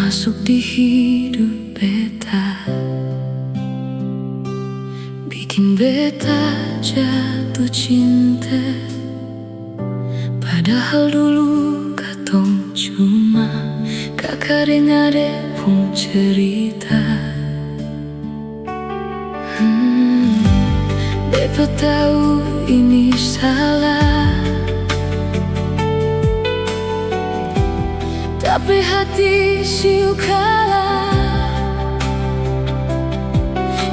masuk di hidup beta, bikin beta jatuh cinta. Padahal dulu katong cuma kakak dengan adek pun cerita. Beta tahu ini salah, tapi hati siu kalah.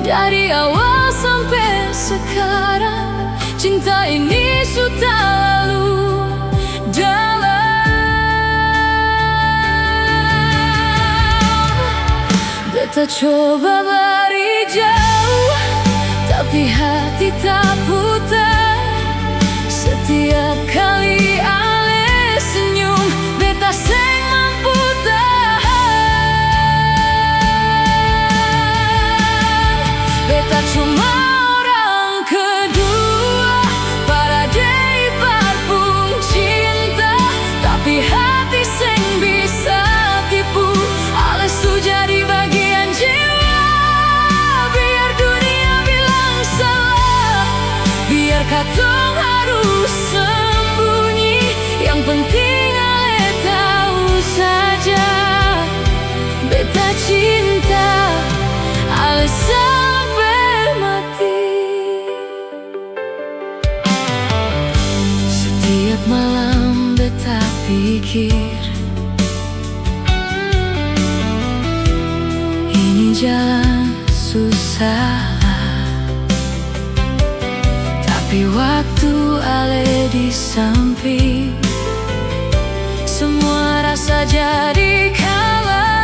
Dari awal sampai sekarang, cinta ini sudah lalu dalam. Beta coba lari jauh, tapi hati tak putar. Setiap kali ale senyum, beta seng mampu tahan. Beta cuma orang kedua pada day parfum cinta, tapi hati seng bisa tipu. Ale su jadi bagian jiwa, biar dunia bilang salah, biar katong harus sembunyi. Yang penting ale tahu saja, beta cinta ale sampai mati. Setiap malam beta pikir, ini jalan susah, tapi waktu ale di samping, semua rasa jadi kalah.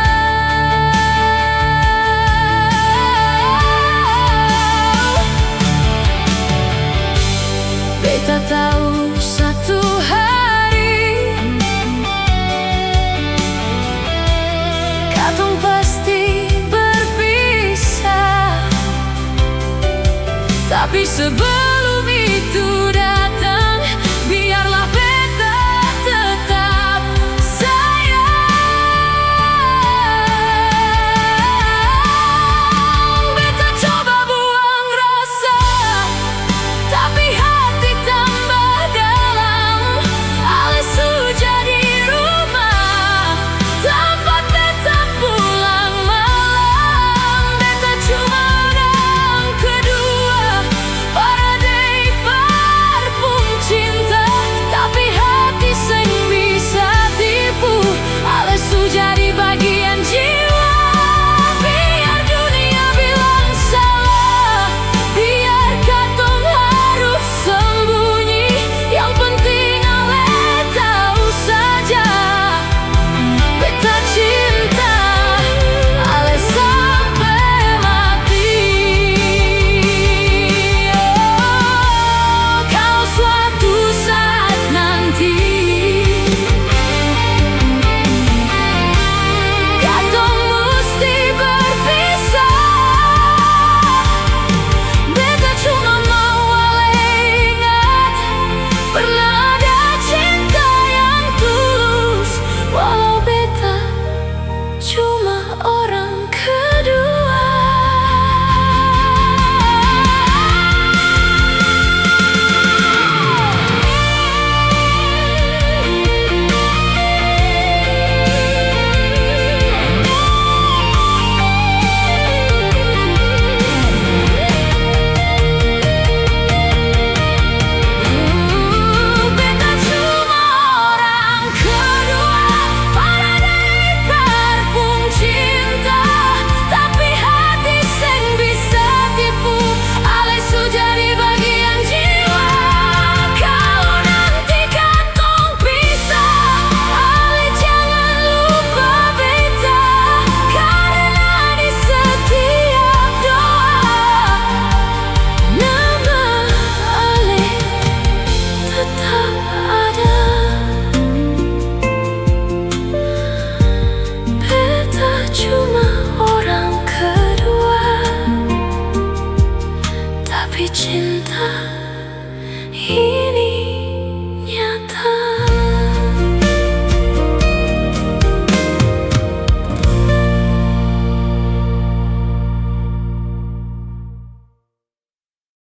Beta tahu satu hari katong pasti berpisah, tapi sebelum